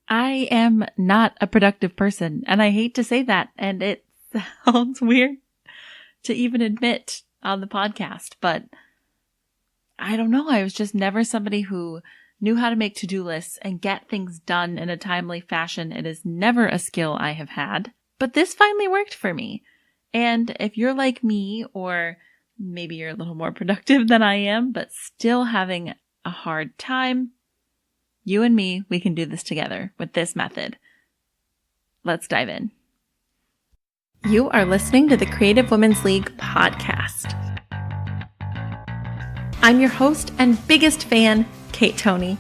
I am not a productive person, and I hate to say that, and it sounds weird to even admit on the podcast, but I don't know. I was just never somebody who knew how to make to-do lists and get things done in a timely fashion. It is never a skill I have had, but this finally worked for me. And if you're like me, or maybe you're a little more productive than I am, but still having a hard time, you and me, we can do this together with this method. Let's dive in. You are listening to the Creative Women's League podcast. I'm your host and biggest fan, Kate Toney.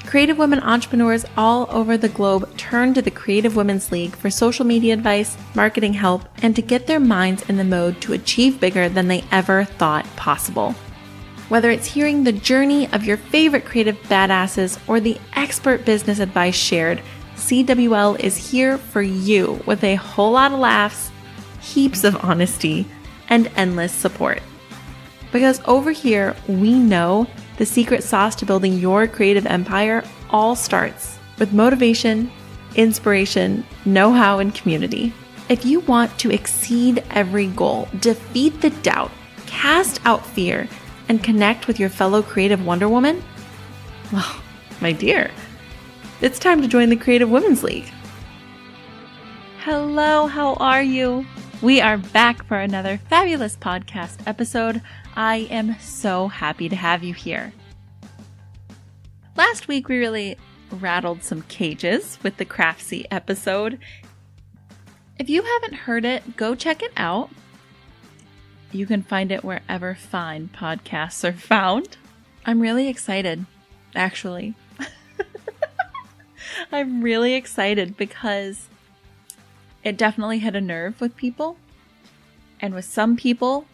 Creative women entrepreneurs all over the globe turn to the Creative Women's League for social media advice, marketing help, and to get their minds in the mode to achieve bigger than they ever thought possible. Whether it's hearing the journey of your favorite creative badasses or the expert business advice shared, CWL is here for you with a whole lot of laughs, heaps of honesty, and endless support. Because over here, we know the secret sauce to building your creative empire all starts with motivation, inspiration, know-how, and community. If you want to exceed every goal, defeat the doubt, cast out fear, and connect with your fellow creative Wonder Woman, well, my dear, it's time to join the Creative Women's League. Hello, how are you? We are back for another fabulous podcast episode. I am so happy to have you here. Last week, we really rattled some cages with the Craftsy episode. If you haven't heard it, go check it out. You can find it wherever fine podcasts are found. I'm really excited, actually. I'm really excited because it definitely hit a nerve with people. And with some people,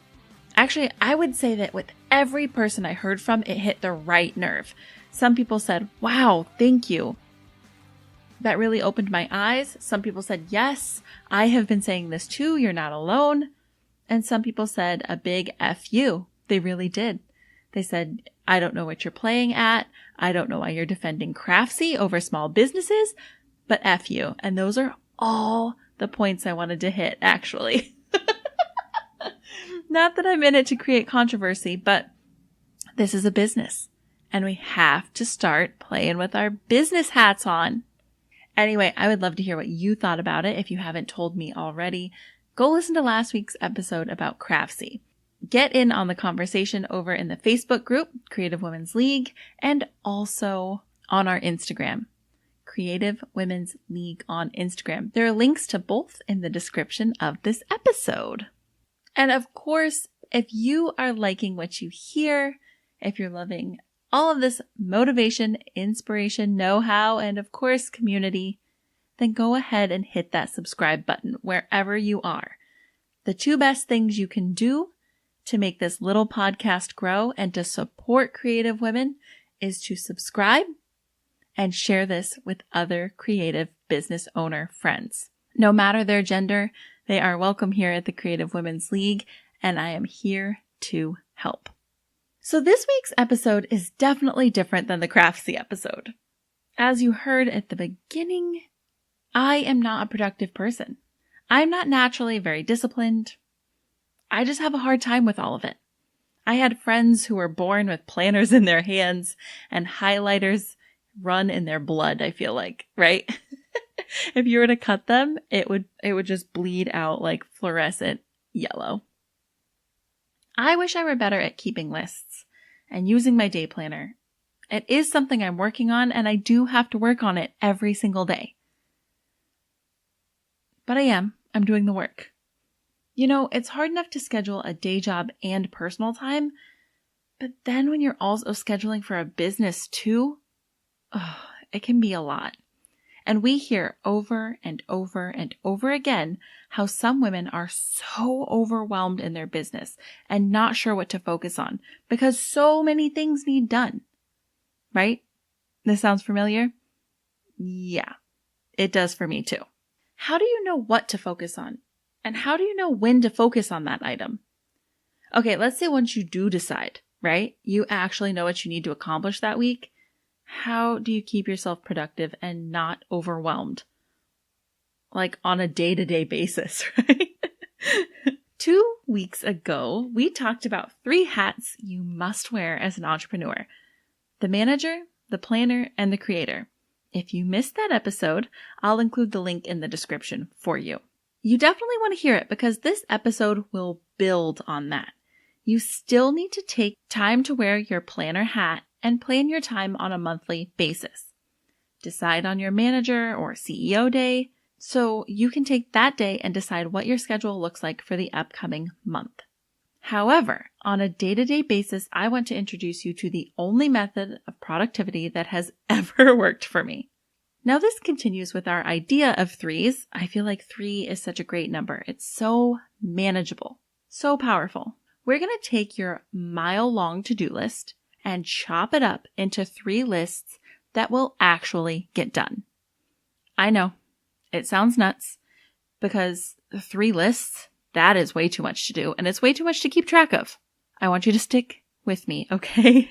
actually, I would say that with every person I heard from, it hit the right nerve. Some people said, wow, thank you. That really opened my eyes. Some people said, yes, I have been saying this too. You're not alone. And some people said a big F you. They really did. They said, I don't know what you're playing at. I don't know why you're defending Craftsy over small businesses, but F you. And those are all the points I wanted to hit, actually. Not that I'm in it to create controversy, but this is a business and we have to start playing with our business hats on. Anyway, I would love to hear what you thought about it. If you haven't told me already, go listen to last week's episode about Craftsy. Get in on the conversation over in the Facebook group, Creative Women's League, and also on our Instagram, Creative Women's League on Instagram. There are links to both in the description of this episode. And of course, if you are liking what you hear, if you're loving all of this motivation, inspiration, know-how, and of course, community, then go ahead and hit that subscribe button wherever you are. The two best things you can do to make this little podcast grow and to support creative women is to subscribe and share this with other creative business owner friends. No matter their gender, they are welcome here at the Creative Women's League, and I am here to help. So this week's episode is definitely different than the Craftsy episode. As you heard at the beginning, I am not a productive person. I'm not naturally very disciplined. I just have a hard time with all of it. I had friends who were born with planners in their hands and highlighters run in their blood, I feel like, right? If you were to cut them, it would just bleed out like fluorescent yellow. I wish I were better at keeping lists and using my day planner. It is something I'm working on, and I do have to work on it every single day. But I'm doing the work. You know, it's hard enough to schedule a day job and personal time, but then when you're also scheduling for a business too, it can be a lot. And we hear over and over and over again how some women are so overwhelmed in their business and not sure what to focus on because so many things need done. Right? This sounds familiar? Yeah, it does for me too. How do you know what to focus on? And how do you know when to focus on that item? Okay, let's say once you do decide, right? You actually know what you need to accomplish that week. How do you keep yourself productive and not overwhelmed? Like on a day-to-day basis, right? 2 weeks ago, we talked about 3 hats you must wear as an entrepreneur: the manager, the planner, and the creator. If you missed that episode, I'll include the link in the description for you. You definitely want to hear it because this episode will build on that. You still need to take time to wear your planner hat and plan your time on a monthly basis. Decide on your manager or CEO day so you can take that day and decide what your schedule looks like for the upcoming month. However, on a day-to-day basis, I want to introduce you to the only method of productivity that has ever worked for me. Now this continues with our idea of 3s. I feel like 3 is such a great number. It's so manageable, so powerful. We're going to take your mile-long to-do list and chop it up into 3 lists that will actually get done. I know, it sounds nuts because 3 lists, that is way too much to do, and it's way too much to keep track of. I want you to stick with me, okay?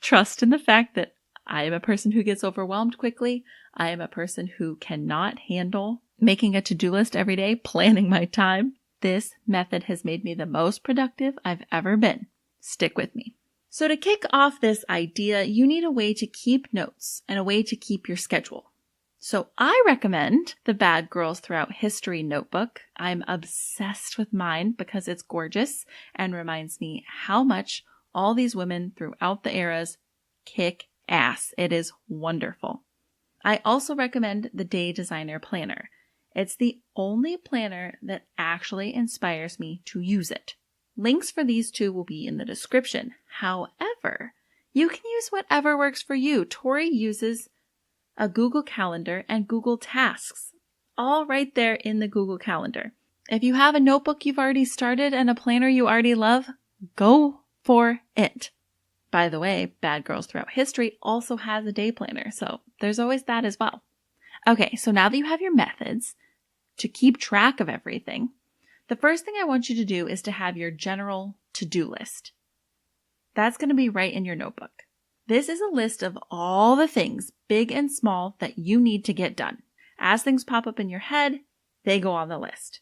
Trust in the fact that I am a person who gets overwhelmed quickly. I am a person who cannot handle making a to-do list every day, planning my time. This method has made me the most productive I've ever been. Stick with me. So to kick off this idea, you need a way to keep notes and a way to keep your schedule. So I recommend the Bad Girls Throughout History notebook. I'm obsessed with mine because it's gorgeous and reminds me how much all these women throughout the eras kick ass. It is wonderful. I also recommend the Day Designer Planner. It's the only planner that actually inspires me to use it. Links for these 2 will be in the description. However, you can use whatever works for you. Tori uses a Google Calendar and Google Tasks, all right there in the Google Calendar. If you have a notebook you've already started and a planner you already love, go for it. By the way, Bad Girls Throughout History also has a day planner, so there's always that as well. Okay, so now that you have your methods to keep track of everything, the first thing I want you to do is to have your general to-do list. That's going to be right in your notebook. This is a list of all the things, big and small, that you need to get done. As things pop up in your head, they go on the list.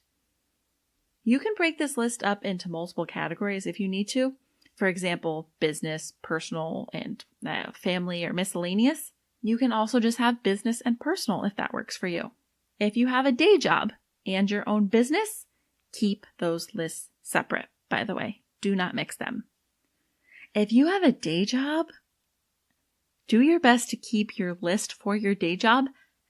You can break this list up into multiple categories if you need to. For example, business, personal, and family or miscellaneous. You can also just have business and personal if that works for you. If you have a day job and your own business, keep those lists separate, by the way. Do not mix them. If you have a day job, do your best to keep your list for your day job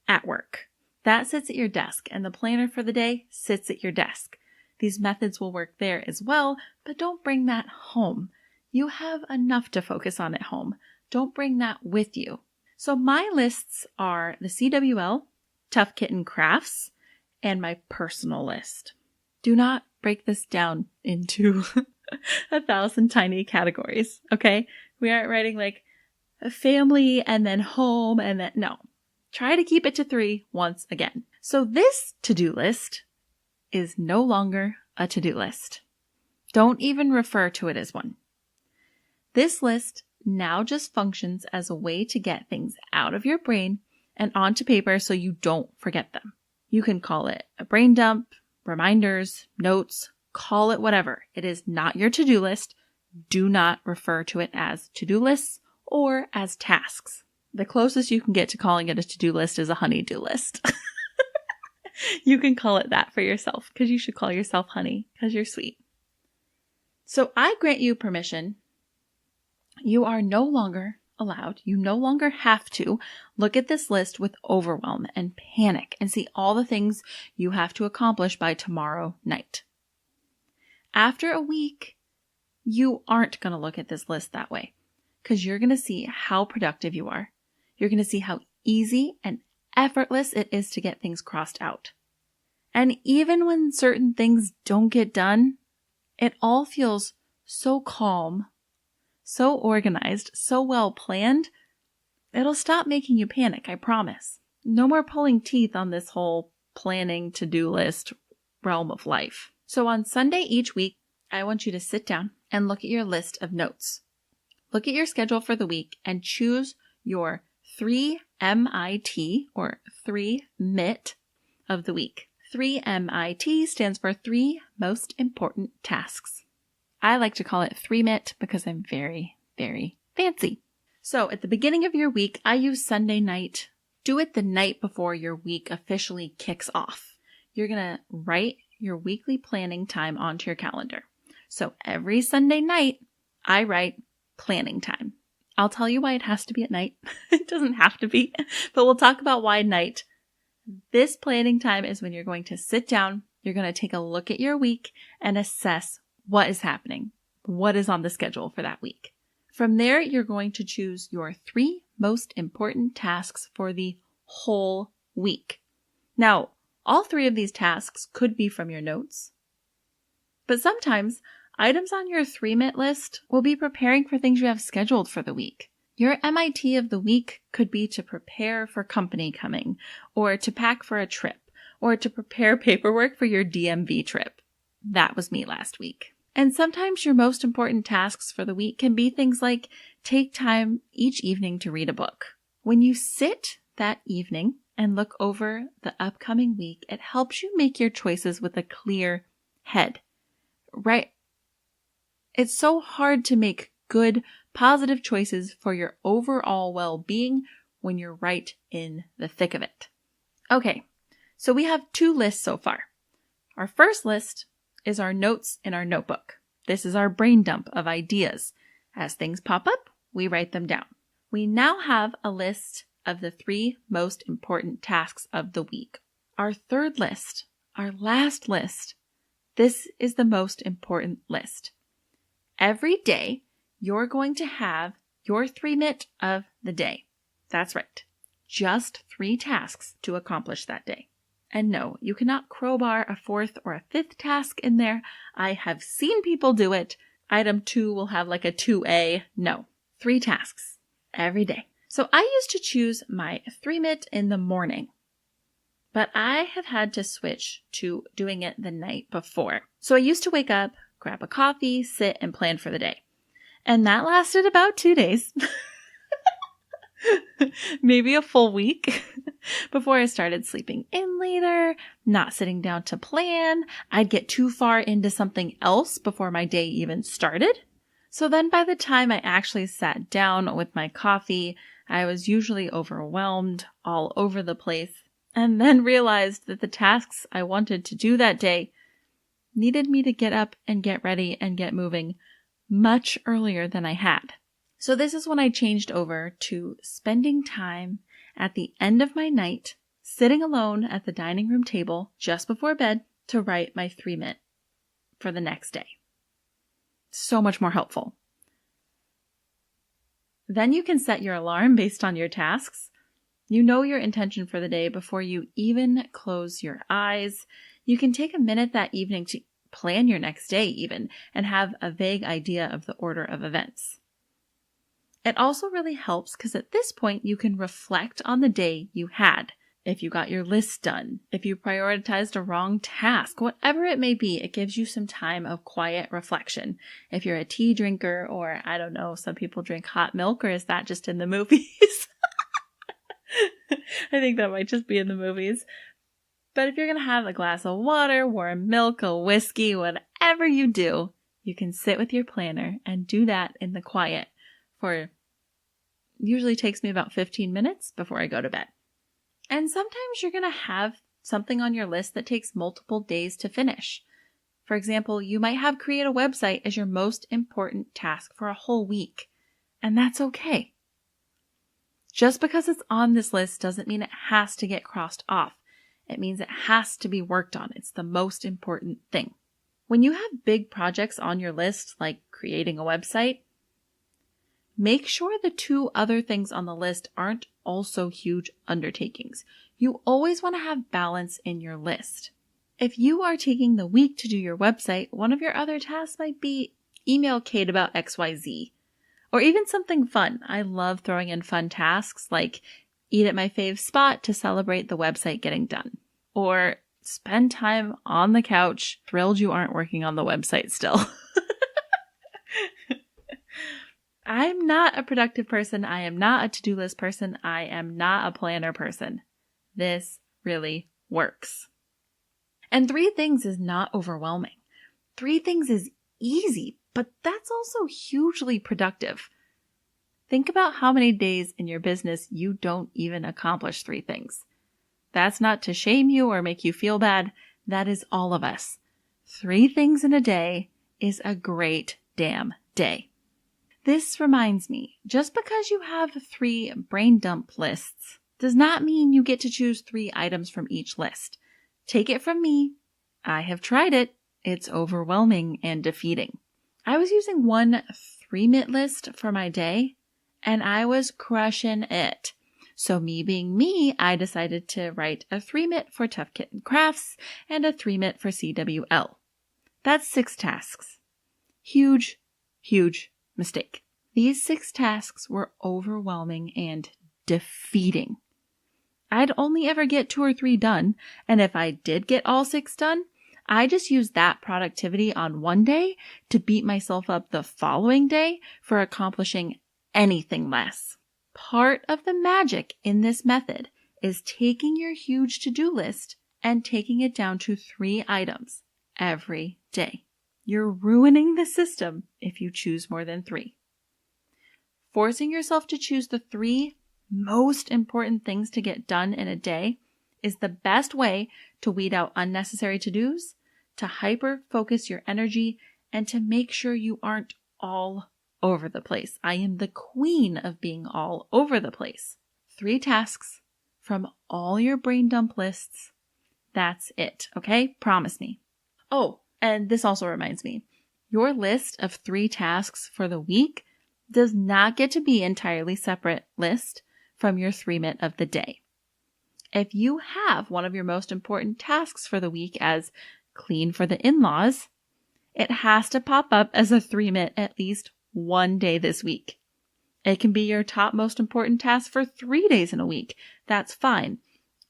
at work. That sits at your desk, and the planner for the day sits at your desk. These methods will work there as well, but don't bring that home. You have enough to focus on at home. Don't bring that with you. So my lists are the CWL, Tough Kitten Crafts, and my personal list. Do not break this down into 1,000 tiny categories, okay? We aren't writing like a family and then home and then, no. Try to keep it to 3 once again. So this to-do list is no longer a to-do list. Don't even refer to it as one. This list now just functions as a way to get things out of your brain and onto paper so you don't forget them. You can call it a brain dump, reminders, notes, call it whatever. It is not your to-do list. Do not refer to it as to-do lists or as tasks. The closest you can get to calling it a to-do list is a honey-do list. You can call it that for yourself because you should call yourself honey because you're sweet. So I grant you permission. You are no longer allowed, you no longer have to look at this list with overwhelm and panic and see all the things you have to accomplish by tomorrow night. After a week, you aren't going to look at this list that way because you're going to see how productive you are. You're going to see how easy and effortless it is to get things crossed out. And even when certain things don't get done, it all feels so calm, so organized, so well planned, it'll stop making you panic, I promise. No more pulling teeth on this whole planning to-do list realm of life. So on Sunday each week, I want you to sit down and look at your list of notes. Look at your schedule for the week and choose your 3 MIT or 3 MIT of the week. 3 MIT stands for 3 most important tasks. I like to call it 3 MIT because I'm very, very fancy. So at the beginning of your week, I use Sunday night. Do it the night before your week officially kicks off. You're going to write your weekly planning time onto your calendar. So every Sunday night, I write planning time. I'll tell you why it has to be at night. It doesn't have to be, but we'll talk about why night. This planning time is when you're going to sit down, you're going to take a look at your week and assess what is happening, what is on the schedule for that week. From there, you're going to choose your 3 most important tasks for the whole week. Now, all 3 of these tasks could be from your notes, but sometimes items on your 3-MIT list will be preparing for things you have scheduled for the week. Your MIT of the week could be to prepare for company coming, or to pack for a trip, or to prepare paperwork for your DMV trip. That was me last week. And sometimes your most important tasks for the week can be things like take time each evening to read a book. When you sit that evening and look over the upcoming week, it helps you make your choices with a clear head, right? It's so hard to make good, positive choices for your overall well-being when you're right in the thick of it. Okay, so we have 2 lists so far. Our first list is our notes in our notebook. This is our brain dump of ideas. As things pop up, we write them down. We now have a list of the 3 most important tasks of the week. Our third list, our last list, this is the most important list. Every day, you're going to have your 3-MIT of the day. That's right. Just 3 tasks to accomplish that day. And no, you cannot crowbar a 4th or a 5th task in there. I have seen people do it. Item 2 will have like a 2A. No, 3 tasks every day. So I used to choose my 3-MIT in the morning, but I have had to switch to doing it the night before. So I used to wake up, grab a coffee, sit, and plan for the day. And that lasted about 2 days. Maybe a full week before I started sleeping in later, not sitting down to plan. I'd get too far into something else before my day even started. So then by the time I actually sat down with my coffee, I was usually overwhelmed, all over the place, and then realized that the tasks I wanted to do that day needed me to get up and get ready and get moving much earlier than I had. So this is when I changed over to spending time at the end of my night, sitting alone at the dining room table just before bed to write my 3-MIT for the next day. So much more helpful. Then you can set your alarm based on your tasks. You know your intention for the day before you even close your eyes. You can take a minute that evening to plan your next day even and have a vague idea of the order of events. It also really helps because at this point you can reflect on the day you had. If you got your list done, if you prioritized a wrong task, whatever it may be, it gives you some time of quiet reflection. If you're a tea drinker or, I don't know, some people drink hot milk, or is that just in the movies? I think that might just be in the movies. But if you're going to have a glass of water, warm milk, a whiskey, whatever you do, you can sit with your planner and do that in the quiet for usually takes me about 15 minutes before I go to bed. And sometimes you're going to have something on your list that takes multiple days to finish. For example, you might have create a website as your most important task for a whole week, and that's okay. Just because it's on this list doesn't mean it has to get crossed off. It means it has to be worked on. It's the most important thing. When you have big projects on your list, like creating a website, make sure the 2 other things on the list aren't also huge undertakings. You always want to have balance in your list. If you are taking the week to do your website, one of your other tasks might be email Kate about XYZ, or even something fun. I love throwing in fun tasks like eat at my fave spot to celebrate the website getting done, or spend time on the couch, thrilled you aren't working on the website still. I'm not a productive person. I am not a to-do list person. I am not a planner person. This really works. And 3 things is not overwhelming. 3 things is easy, but that's also hugely productive. Think about how many days in your business you don't even accomplish 3 things. That's not to shame you or make you feel bad. That is all of us. 3 things in a day is a great damn day. This reminds me, just because you have 3 brain dump lists does not mean you get to choose 3 items from each list. Take it from me. I have tried it. It's overwhelming and defeating. I was using one 3-minute list for my day, and I was crushing it. So me being me, I decided to write a 3-minute for Tough Kitten Crafts and a 3-minute for CWL. That's 6 tasks. Huge, huge mistake. These 6 tasks were overwhelming and defeating. I'd only ever get 2 or 3 done, and if I did get all 6 done, I just used that productivity on one day to beat myself up the following day for accomplishing anything less. Part of the magic in this method is taking your huge to-do list and taking it down to 3 items every day. You're ruining the system if you choose more than 3. Forcing yourself to choose the 3 most important things to get done in a day is the best way to weed out unnecessary to-dos, to hyper-focus your energy, and to make sure you aren't all over the place. I am the queen of being all over the place. 3 tasks from all your brain dump lists. That's it, okay? Promise me. Oh, and this also reminds me, your list of 3 tasks for the week does not get to be entirely separate list from your 3-minute of the day. If you have one of your most important tasks for the week as clean for the in-laws, it has to pop up as a 3-minute at least one day this week. It can be your top most important task for 3 days in a week. That's fine.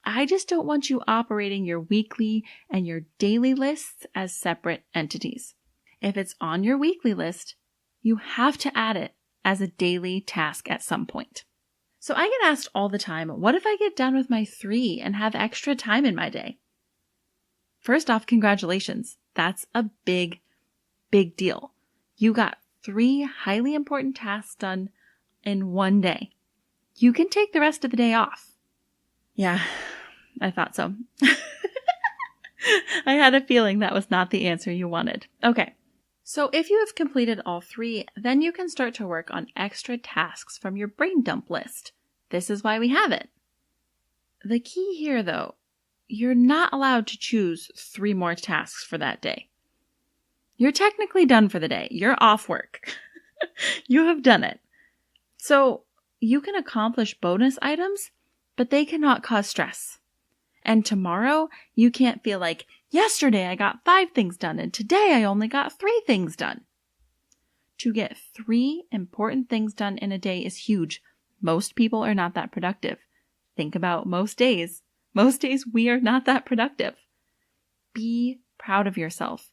I just don't want you operating your weekly and your daily lists as separate entities. If it's on your weekly list, you have to add it as a daily task at some point. So I get asked all the time, what if I get done with my 3 and have extra time in my day? First off, congratulations. That's a big, big deal. You got 3 highly important tasks done in one day. You can take the rest of the day off. Yeah, I thought so. I had a feeling that was not the answer you wanted. Okay. So if you have completed all 3, then you can start to work on extra tasks from your brain dump list. This is why we have it. The key here, though, you're not allowed to choose 3 more tasks for that day. You're technically done for the day. You're off work. You have done it. So you can accomplish bonus items, but they cannot cause stress. And tomorrow, you can't feel like, yesterday I got 5 things done and today I only got 3 things done. To get 3 important things done in a day is huge. Most people are not that productive. Think about most days. Most days we are not that productive. Be proud of yourself.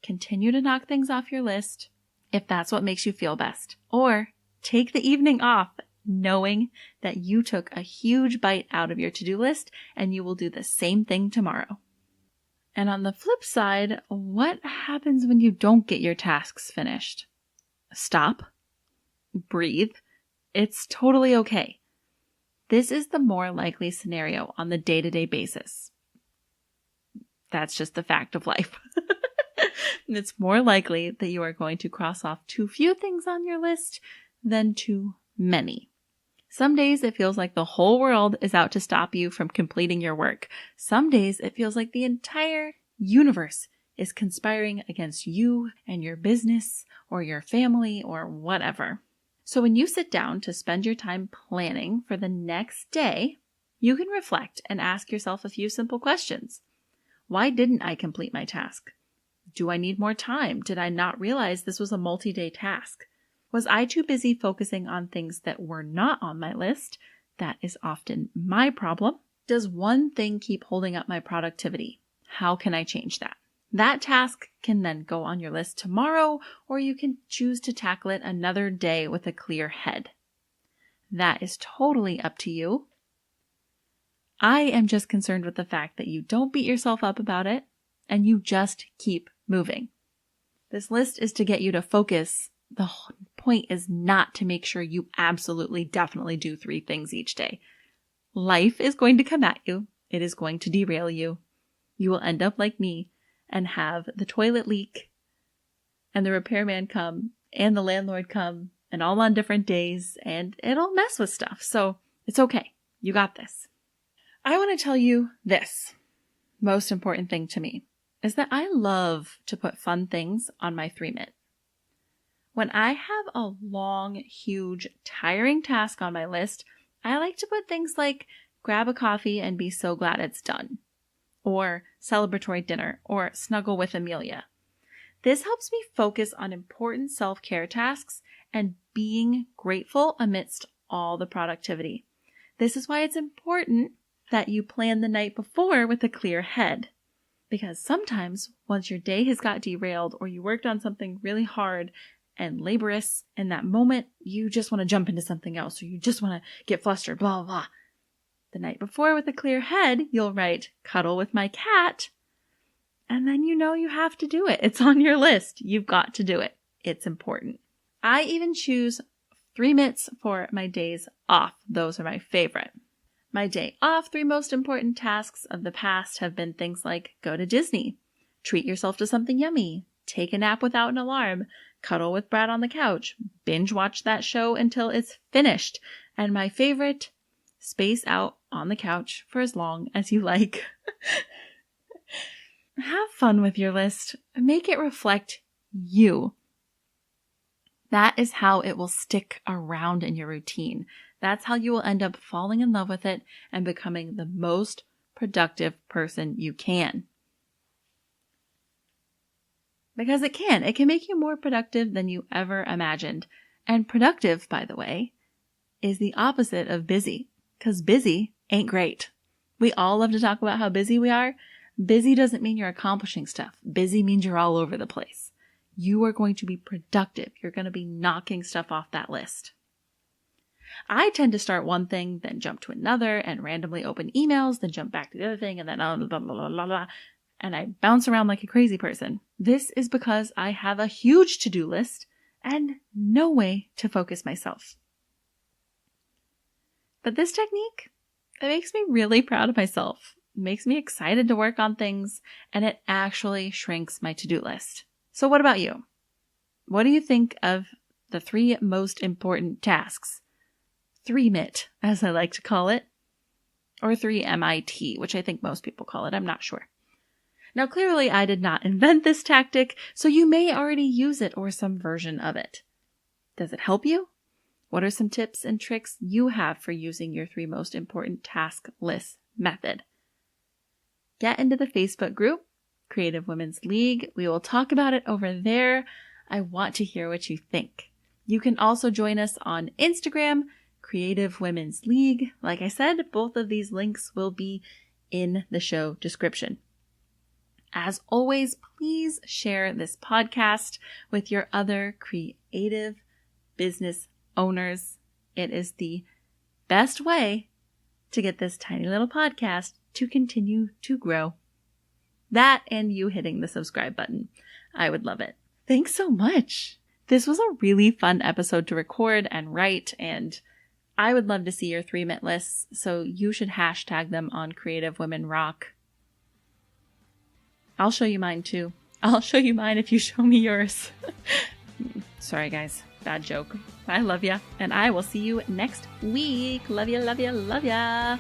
Continue to knock things off your list if that's what makes you feel best. Or take the evening off knowing that you took a huge bite out of your to-do list and you will do the same thing tomorrow. And on the flip side, what happens when you don't get your tasks finished? Stop. Breathe. It's totally okay. This is the more likely scenario on the day-to-day basis. That's just the fact of life. It's more likely that you are going to cross off too few things on your list than too many. Some days it feels like the whole world is out to stop you from completing your work. Some days it feels like the entire universe is conspiring against you and your business or your family or whatever. So when you sit down to spend your time planning for the next day, you can reflect and ask yourself a few simple questions. Why didn't I complete my task? Do I need more time? Did I not realize this was a multi-day task? Was I too busy focusing on things that were not on my list? That is often my problem. Does one thing keep holding up my productivity? How can I change that? That task can then go on your list tomorrow, or you can choose to tackle it another day with a clear head. That is totally up to you. I am just concerned with the fact that you don't beat yourself up about it and you just keep moving. This list is to get you to focus. The whole point is not to make sure you absolutely definitely do 3 things each day. Life is going to come at you. It is going to derail you. You will end up like me and have the toilet leak and the repairman come and the landlord come and all on different days, and it'll mess with stuff. So it's okay. You got this. I want to tell you this most important thing to me is that I love to put fun things on my 3-minute. When I have a long, huge, tiring task on my list, I like to put things like grab a coffee and be so glad it's done, or celebratory dinner, or snuggle with Amelia. This helps me focus on important self-care tasks and being grateful amidst all the productivity. This is why it's important that you plan the night before with a clear head. Because sometimes once your day has got derailed or you worked on something really hard and laborious, in that moment, you just want to jump into something else or you just want to get flustered, blah, blah, blah. The night before with a clear head, you'll write, cuddle with my cat. And then you know you have to do it. It's on your list. You've got to do it. It's important. I even choose 3 minutes for my days off. Those are my favorite. My day off 3 most important tasks of the past have been things like go to Disney, treat yourself to something yummy, take a nap without an alarm, cuddle with Brad on the couch, binge watch that show until it's finished, and my favorite, space out on the couch for as long as you like. Have fun with your list. Make it reflect you. That is how it will stick around in your routine. That's how you will end up falling in love with it and becoming the most productive person you can. Because it can. It can make you more productive than you ever imagined. And productive, by the way, is the opposite of busy. Because busy ain't great. We all love to talk about how busy we are. Busy doesn't mean you're accomplishing stuff. Busy means you're all over the place. You are going to be productive. You're going to be knocking stuff off that list. I tend to start one thing, then jump to another, and randomly open emails, then jump back to the other thing, and then blah, blah, blah, blah, blah, and I bounce around like a crazy person. This is because I have a huge to-do list and no way to focus myself. But this technique, it makes me really proud of myself. It makes me excited to work on things, and it actually shrinks my to-do list. So what about you? What do you think of the 3 most important tasks? 3-MIT, as I like to call it, or 3MIT, which I think most people call it. I'm not sure. Now, clearly, I did not invent this tactic, so you may already use it or some version of it. Does it help you? What are some tips and tricks you have for using your 3 most important task list method? Get into the Facebook group, Creative Women's League. We will talk about it over there. I want to hear what you think. You can also join us on Instagram, Creative Women's League. Like I said, both of these links will be in the show description. As always, please share this podcast with your other creative business owners. It is the best way to get this tiny little podcast to continue to grow. That and you hitting the subscribe button. I would love it. Thanks so much. This was a really fun episode to record and write, and I would love to see your 3-minute lists, so you should hashtag them on Creative Women Rock. I'll show you mine too. I'll show you mine if you show me yours. Sorry guys, bad joke. I love ya, and I will see you next week. Love ya, love ya, love ya.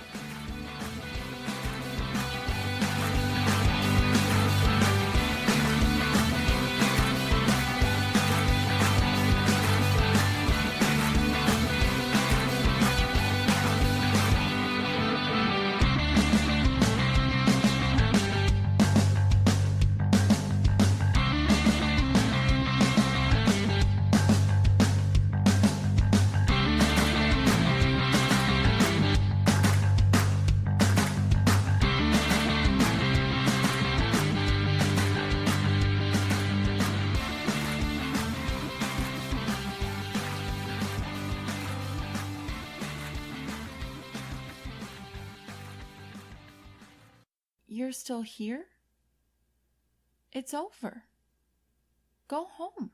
you're still here, it's over. Go home.